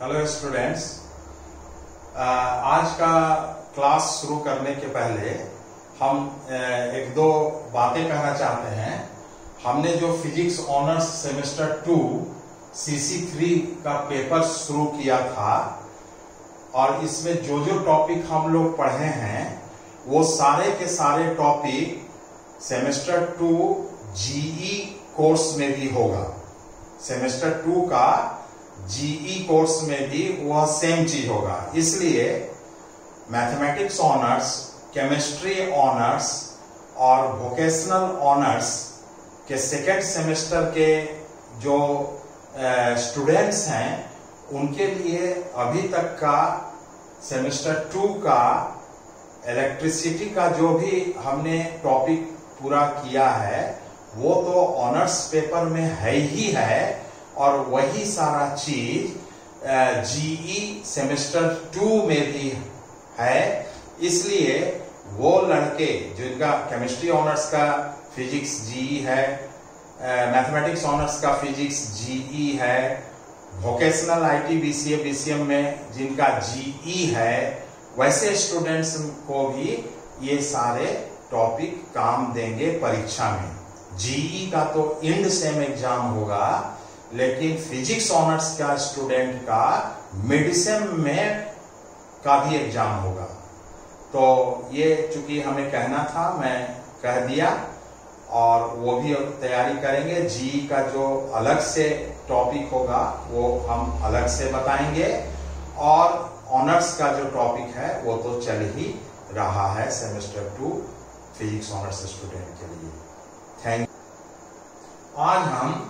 Hello students, आज का class शुरू करने के पहले हम एक दो बातें कहना चाहते हैं। हमने जो फिजिक्स ऑनर्स सेमेस्टर 2 CC3 का पेपर शुरू किया था और इसमें जो जो टॉपिक हम लोग पढ़े हैं वो सारे के सारे टॉपिक सेमेस्टर 2 GE कोर्स में भी होगा। सेमेस्टर 2 का GE कोर्स में भी वह सेम चीज होगा। इसलिए मैथमेटिक्स ऑनर्स, केमिस्ट्री ऑनर्स और वोकेशनल ऑनर्स के सेकेंड सेमेस्टर के जो स्टूडेंट्स हैं उनके लिए अभी तक का सेमेस्टर 2 का इलेक्ट्रिसिटी का जो भी हमने टॉपिक पूरा किया है वो तो ऑनर्स पेपर में है ही है और वही सारा चीज GE सेमेस्टर 2 में भी है। इसलिए वो लड़के जिनका केमिस्ट्री ऑनर्स का फिजिक्स GE है, मैथमेटिक्स ऑनर्स का फिजिक्स GE है, वोकेशनल IT BCA BCM में जिनका GE है, वैसे स्टूडेंट्स को भी ये सारे टॉपिक काम देंगे परीक्षा में। GE का तो इंड सेम एग्जाम होगा, लेकिन फिजिक्स ऑनर्स का स्टूडेंट का मिड सेम में का भी एग्जाम होगा। तो ये चूंकि हमें कहना था, मैं कह दिया और वो भी तैयारी करेंगे। GE का जो अलग से टॉपिक होगा वो हम अलग से बताएंगे और ऑनर्स का जो टॉपिक है वो तो चल ही रहा है सेमेस्टर 2 फिजिक्स ऑनर्स स्टूडेंट के लिए। Thank you. आज हम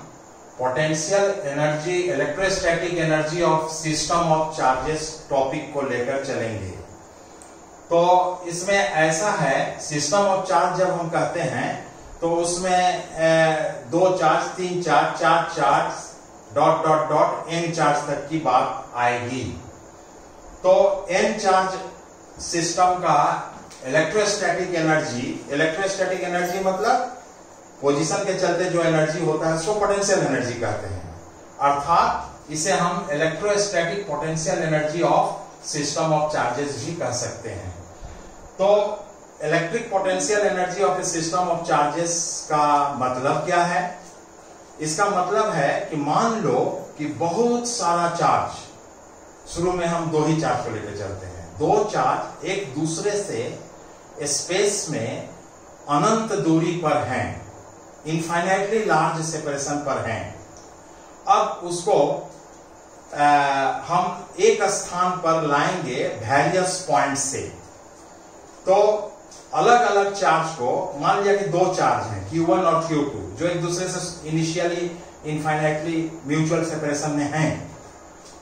potential energy, electrostatic energy of system of charges topic को लेकर चलेंगे। तो इसमें ऐसा है, सिस्टम ऑफ चार्ज जब हम कहते हैं तो उसमें 2 charge, 3 charge, 4 charge, dot dot dot n charge तक की बात आएगी। तो n चार्ज सिस्टम का इलेक्ट्रोस्टैटिक एनर्जी मतलब पोजीशन के चलते जो एनर्जी होता है उसको पोटेंशियल एनर्जी कहते हैं। अर्थात इसे हम electrostatic potential energy of system of charges भी कह सकते हैं। तो electric potential energy of A system of charges का मतलब क्या है? इसका मतलब है कि मान लो कि बहुत सारा चार्ज, शुरू में हम 2 ही चार्ज को लेकर चलते हैं। 2 चार्ज एक दूसरे से स्पेस में अनंत दूरी पर हैं, इनफाइनाइटली लार्ज सेपरेशन पर हैं। अब उसको हम एक स्थान पर लाएंगे वेरियस पॉइंट से। तो अलग अलग चार्ज को, मान लिया कि 2 चार्ज हैं Q1 और Q2 जो एक दूसरे से इनिशियली इनफाइनाइटली म्यूचुअल सेपरेशन में हैं।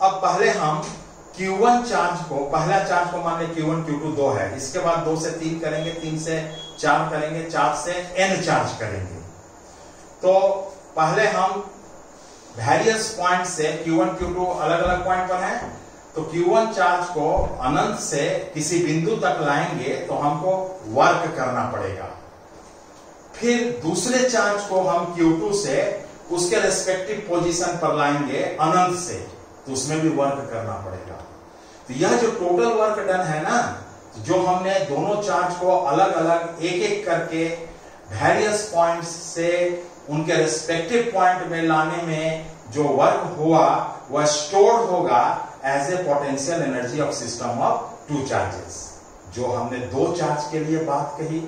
अब पहले हम Q1 चार्ज को, पहला चार्ज को मान लें Q1 Q2 2 है, इसके बाद 2 से 3 करेंगे, 3 से 4 करेंगे, 4 से n चार्ज करेंगे। तो पहले हम वेरियस पॉइंट से Q1 Q2 अलग अलग पॉइंट पर हैं, तो Q1 चार्ज को अनंत से किसी बिंदु तक लाएंगे तो हमको वर्क करना पड़ेगा। फिर दूसरे चार्ज को हम Q2 से उसके रेस्पेक्टिव पोजीशन पर लाएंगे अनंत से, तो उसमें भी वर्क करना पड़ेगा। तो यह जो टोटल वर्क डन है ना, जो हमने दोनों चार्ज को अलग अलग एक एक करके वेरियस पॉइंट्स से उनके रेस्पेक्टिव पॉइंट में लाने में जो वर्क हुआ वह स्टोर्ड होगा as a potential energy of system of 2 charges. जो हमने 2 चार्ज के लिए बात कही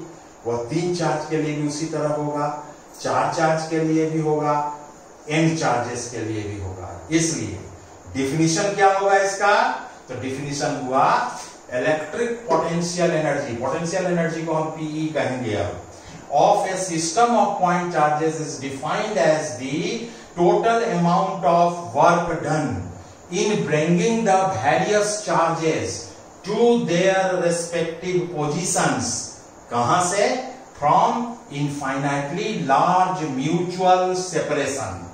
वह 3 चार्ज के लिए भी उसी तरह होगा, 4 चार्ज के लिए भी होगा, n चार्जेस के लिए भी होगा। इसलिए डिफिनीशन क्या होगा इसका? तो डिफिनीशन हुआ इलेक्ट्रिक पोटेंशियल एनर्जी को हम PE कहेंगे। अब of a system of point charges is defined as the total amount of work done in bringing the various charges to their respective positions. कहां से? From infinitely large mutual separation.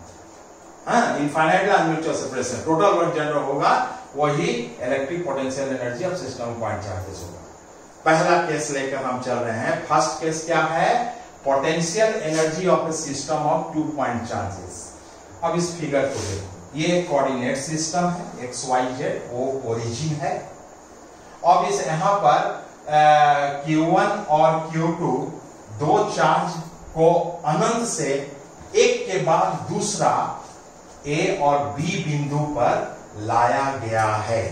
Infinite large mutual separation, total work generate होगा, वही electric potential energy of system point charges होगा। पहला case लेकर हम चल रहे हैं। फर्स्ट केस क्या है? Potential energy of A system of 2 point charges. अब इस फिगर को देखो। ये कोऑर्डिनेट सिस्टम है, एक्स वाई जेड, वो ओरिजिन है। अब इस यहां पर Q1 और Q2 दो चार्ज को अनंत से एक के बाद दूसरा A और B बिंदु पर लाया गया है।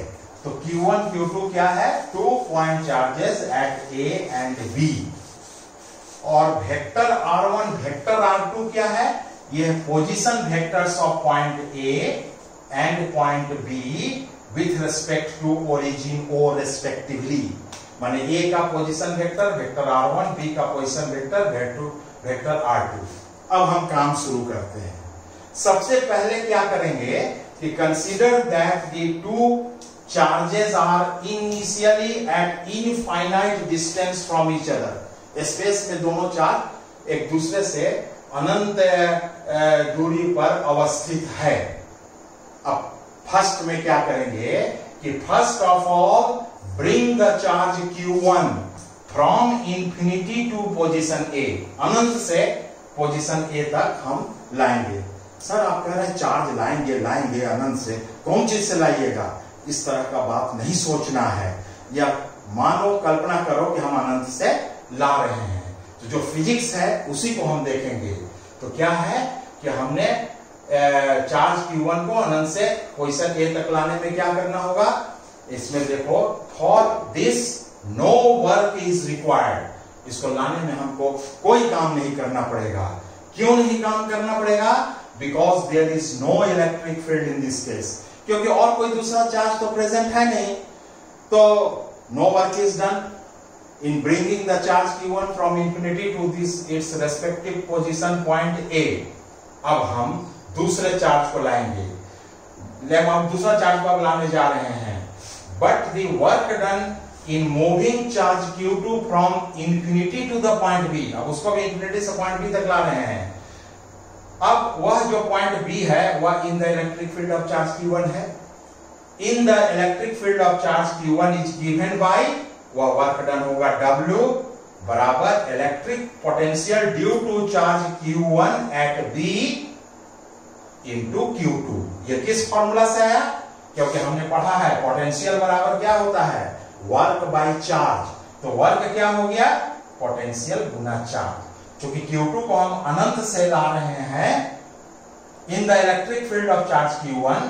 तो Q1 Q2 क्या है? 2 point charges at A and B। और वेक्टर R1 वेक्टर R2 क्या है? ये position vectors of point A and point B with respect to origin O respectively. माने A का position vector vector R1, B का position vector vector R2। अब हम काम शुरू करते हैं। सबसे पहले क्या करेंगे कि consider that the two charges are initially at infinite distance from each other. Space में दोनों चार्ज एक दूसरे से अनंत दूरी पर अवस्थित है। अब फर्स्ट में क्या करेंगे कि first of all bring the charge Q1 from infinity to position A। अनंत से पोजीशन A तक हम लाएंगे। सर आप कह रहे हैं चार्ज लाएंगे अनंत से, कौन चीज से लाइएगा? इस तरह का बात नहीं सोचना है। या मानो कल्पना करो कि हम अनंत से ला रहे हैं, तो जो फिजिक्स है उसी को हम देखेंगे। तो क्या है कि हमने चार्ज Q1 को अनंत से पोजीशन A तक लाने में क्या करना होगा? इसमें देखो, for this no work is required. इसको लाने में हमको कोई काम नहीं करना पड़ेगा। क्यों नहीं काम करना पड़ेगा? Because there is no electric field in this case. क्योंकि और कोई दूसरा चार्ज तो प्रेजेंट है नहीं। तो no work is done in bringing the charge Q1 from infinity to this it's respective position point A। अब हम दूसरे चार्ज को लाएंगे। हम दूसरा चार्ज को अब लाने जा रहे हैं। But the work done in moving charge Q2 from infinity to the point B। अब उसको भी infinity से point B तक ला रहे हैं। अब वह जो point B है वह in the electric field of charge Q1 है। In the electric field of charge Q1 is given by, वह वर्क डन होगा W बराबर electric potential due to charge Q1 at B into Q2। ये किस formula से आया? क्योंकि हमने पढ़ा है पोटेंशियल बराबर क्या होता है? Work by charge. तो वर्क क्या हो गया? पोटेंशियल गुना चार्ज। क्योंकि Q2 को हम अनंत से ला रहे हैं in the electric field of charge Q1,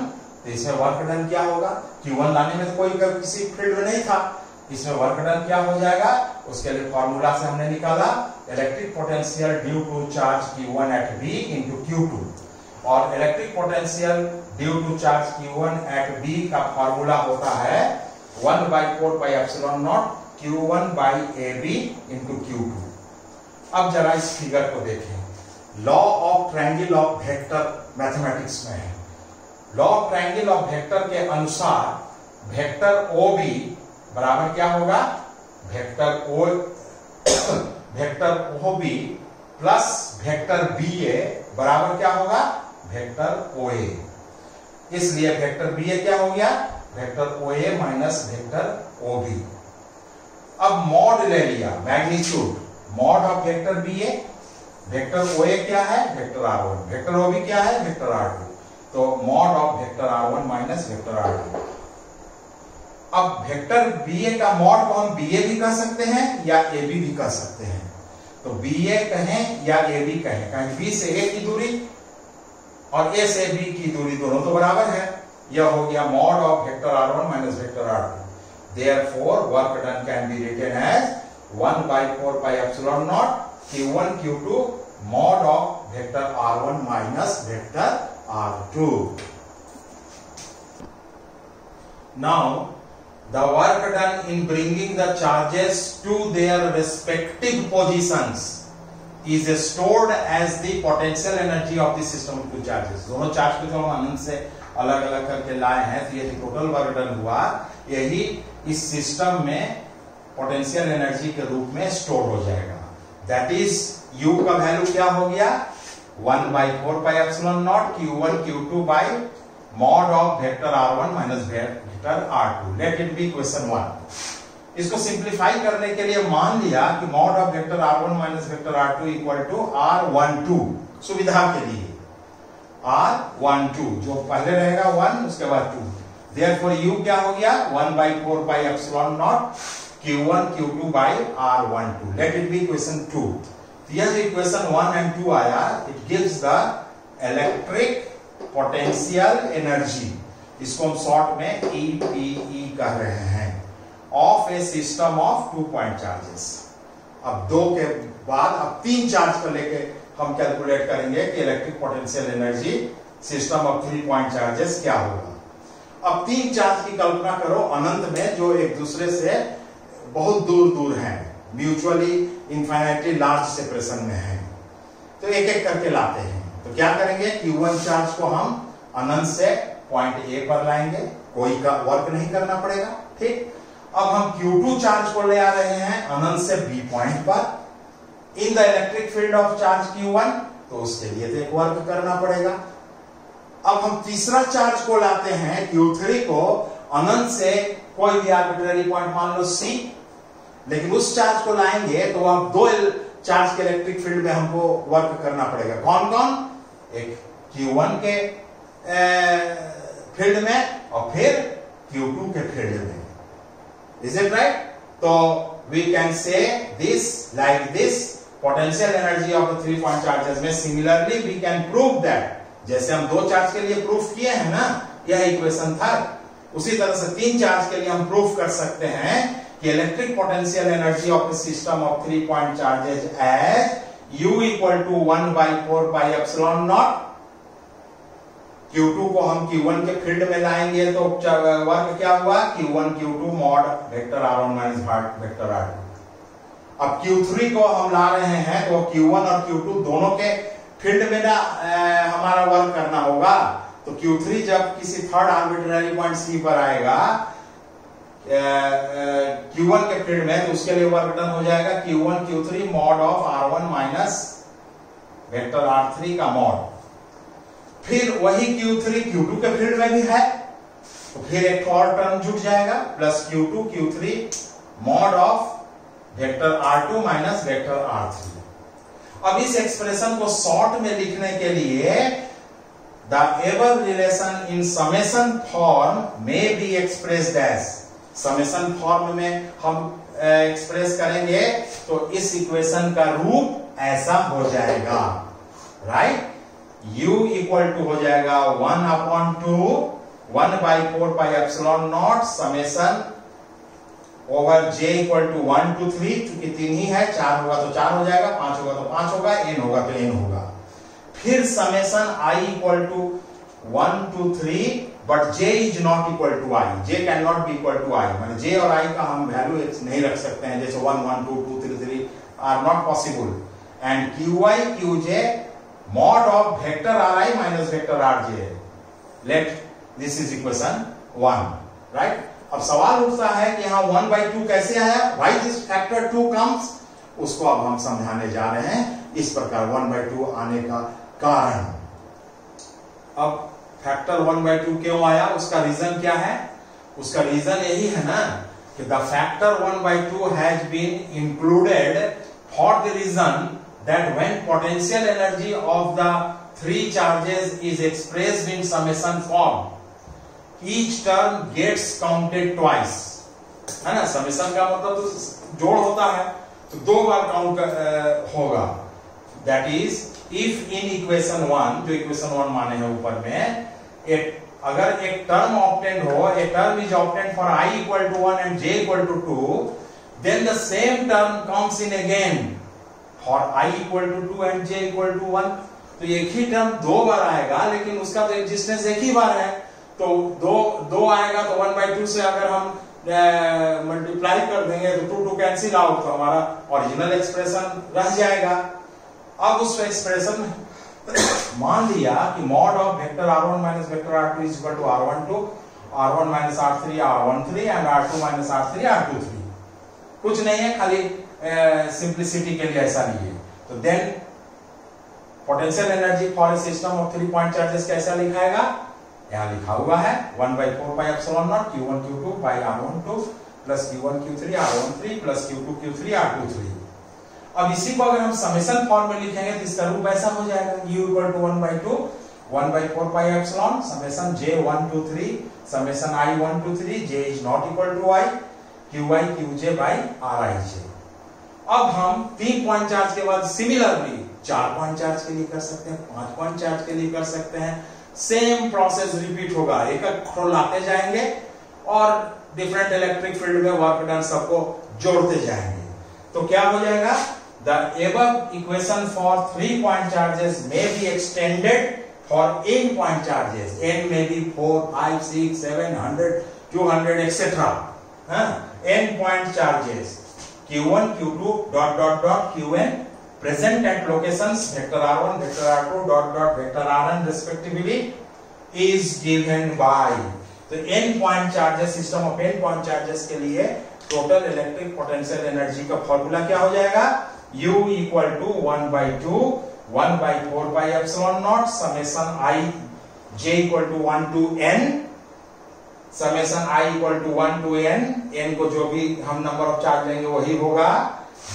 तो इसमें वर्क डन क्या होगा? Q1 लाने में तो कोई किसी फील्ड में नहीं था, इसमें वर्क डन क्या हो जाएगा? उसके लिए फॉर्मूला से हमने निकाला electric potential due to charge Q1 at B into Q2। और electric potential due to charge Q1 at B का फॉर्मूला होता है 1/4πε0 Q1 by AB into Q2। अब जरा इस फिगर को देखें। Law of triangle of vector mathematics में है। Law of triangle of vector के अनुसार वेक्टर OB बराबर क्या होगा? Vector OB plus vector BA बराबर क्या होगा? Vector OA। इसलिए वेक्टर BA क्या हो गया? Vector OA minus vector OB। अब मॉड ले लिया, magnitude, mod of vector BA। Vector OA क्या है? Vector R1। वेक्टर OB क्या है? Vector R2। तो mod of vector R1 minus vector R2। अब वेक्टर BA का मॉड को हम BA भी कह सकते हैं या AB भी कह सकते हैं। तो BA कहें या AB कहें, कहें B से A की दूरी और A से B की दूरी दोनों तो बराबर है। यह हो गया mod of vector R1 minus vector R2। Therefore, work done can be written as 1/4πε0 Q1 Q2 mod of vector R1 minus vector R2. Now, the work done in bringing the charges to their respective positions is stored as the potential energy of the system of two charges। दोनों charge को जो हम अनंत से अलग अलग करके लाए हैं, तो ये टोटल वर्क डन हुआ, यही इस सिस्टम में पोटेंशियल एनर्जी के रूप में स्टोर हो जाएगा। दैट इज U का वैल्यू क्या हो गया? 1/4πε0 Q1 Q2 by mod of vector R1 minus vector R2। Let it be question 1। इसको सिंप्लीफाई करने के लिए मान लिया कि mod of vector R1 minus vector R2 equal to R12, सुविधा के लिए। R12, जो पहले रहेगा 1 उसके बाद 2, देयरफॉर U क्या हो गया 1/4 pi epsilon naught Q1 Q2 by R12. Late it B equation 2. यह जो इक्वेशन 1 एंड 2 आया, it gives the electric potential energy, इसको हम शॉर्ट में EPE कह रहे हैं, of A system of 2 point charges. अब 2 के बाद अब 3 चार्ज को लेके हम कैलकुलेट करेंगे कि electric potential energy system of 3 point charges क्या होगा. अब 3 चार्ज की कल्पना करो अनंत में, जो एक दूसरे से बहुत दूर दूर हैं, म्यूचुअली इनफाइनाइटली लार्ज सेपरेशन में हैं. तो एक एक करके लाते हैं. तो क्या करेंगे, Q1 चार्ज को हम अनंत से पॉइंट A पर लाएंगे, कोई का वर्क नहीं करना पड़ेगा. ठीक. अब हम Q2 चार्ज को ले आ रहे हैं अनंत से B पॉइंट पर in the electric field of charge Q1, तो उसके लिए तो एक वर्क करना पड़ेगा. अब हम तीसरा चार्ज को लाते हैं Q3 को अनंत से कोई भी आर्बिट्ररी पॉइंट, मान लो C, लेकिन उस चार्ज को लाएंगे तो अब 2 चार्ज के इलेक्ट्रिक फील्ड में हमको वर्क करना पड़ेगा. कौन कौन, एक Q1 के फील्ड में और फिर Q2 के फील्ड में. Is it right? तो we can say this like this, potential energy of the 3 point charges में similarly we can prove that, जैसे हम 2 चार्ज के लिए प्रूफ किए हैं ना, यह इक्वेशन था, उसी तरह से 3 चार्ज के लिए हम प्रूफ कर सकते हैं कि electric potential energy of the system of 3 point charges as U equal to 1/4 pi epsilon naught. Q2 को हम Q1 के फील्ड में लाएंगे तो वर्क क्या हुआ, Q1 Q2 mod vector R1 minus vector R2. अब Q3 को हम ला रहे हैं तो Q1 और Q2 दोनों के फील्ड में ना हमारा वर्क करना होगा. तो Q3 जब किसी थर्ड आर्बिट्ररी पॉइंट C पर आएगा Q1 के फील्ड में, तो उसके लिए वर्क डन हो जाएगा Q1 Q3 mod of R1 minus vector R3 का मॉड. फिर वही Q3 Q2 के फील्ड में भी है, तो फिर एक और टर्म जुड़ जाएगा plus Q2 Q3 mod of vector R2 minus vector R3. अब इस एक्सप्रेशन को शॉर्ट में लिखने के लिए the above relation in summation form में be expressed as, summation form में हम एक्सप्रेस करेंगे तो इस इक्वेशन का रूप ऐसा हो जाएगा. राइट. U इक्वल टू हो जाएगा 1/2 1/4 pi epsilon naught summation over J equal to 1 to 3, चूंकि 3 ही है, 4 होगा तो 4 हो जाएगा, 5 होगा तो 5 होगा, n होगा तो n होगा. फिर summation I equal to 1 to 3, but J is not equal to I, J can not be equal to I, माने J और I का हम वैल्यू नहीं रख सकते हैं, जैसे 1 1 2 2 3 3 are not possible. And QI QJ mod of vector Ri minus vector Rj. Let this is equation 1. Right? अब सवाल उठता है कि यहाँ 1/2 कैसे आया, why this factor 2 comes, उसको अब हम समझाने जा रहे हैं. इस प्रकार 1/2 आने का कारण, अब फैक्टर 1/2 क्यों आया, उसका रीजन क्या है, उसका रीजन यही है ना कि the factor 1/2 has been included for the reason that when potential energy of the 3 charges is expressed in summation form, each term gets counted twice. है ना, समेशन का मतलब तो जोड़ होता है, तो 2 बार काउंट होगा. That is, if in equation 1, जो equation 1 माने हैं ऊपर में, अगर एक टर्म ऑब्टेंड हो, a term is obtained for I equal to 1 and J equal to 2, then the same term comes in again for I equal to 2 and J equal to 1. तो एक ही टर्म 2 बार आएगा, लेकिन उसका तो एग्जिस्टेंस एक ही बार है, तो 2 आएगा, तो 1/2 से अगर हम मल्टीप्लाई कर देंगे तो 2 कैंसिल आउट, तो हमारा ओरिजिनल एक्सप्रेशन रह जाएगा. अब उस एक्सप्रेशन में मान लिया कि mod of vector R1 minus vector R2 is equal to R12 R1 minus R3 R13 and R2 minus R3 R23. कुछ नहीं है, खाली सिंप्लिसिटी के लिए ऐसा नहीं है. तो then potential energy for a system of 3 point charges कैसा लिखाएगा, यहां लिखा हुआ है 1/4 pi epsilon naught Q1 Q2 by R12 plus Q1 Q3 R13 plus Q2 Q3 R23. अब इसी को अगर हम समेशन फॉर्म में लिखेंगे तो इसका रूप ऐसा हो जाएगा U equal to 1/2 1 by 4 pi epsilon summation j1 to 3 summation i1 to 3 j is not equal to I qi qj by rij। अब हम 3 पॉइंट चार्ज के बाद सिमिलरली 4 पॉइंट चार्ज के लिए कर सकते हैं, 5 पॉइंट चार्ज के लिए कर सकते हैं। सेम प्रोसेस रिपीट होगा, एक एक खोलाते जाएंगे और डिफरेंट इलेक्ट्रिक फील्ड में वर्क डन सबको जोड़ते जाएंगे। तो क्या हो जाएगा, the above equation for 3 point charges may be extended for n point charges, n may be 4 5 6 700 200 etc. n point charges q1 q2 dot dot dot qn present at locations vector r1 vector r2 dot dot vector rn respectively is given by। तो n point charges, system of n point charges के लिए total electric potential energy का formula क्या हो जाएगा, U equal to 1 by 2 1 by 4 pi epsilon naught summation I j equal to 1 to n summation I equal to 1 to n, n को जो भी हम नंबर ऑफ चार्ज लेंगे वही होगा,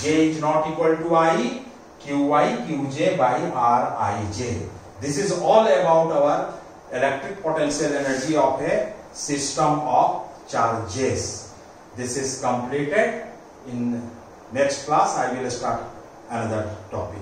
j is not equal to I qi qj by rij। This is all about our electric potential energy of a system of charges। This is completed. In next class I will start another topic.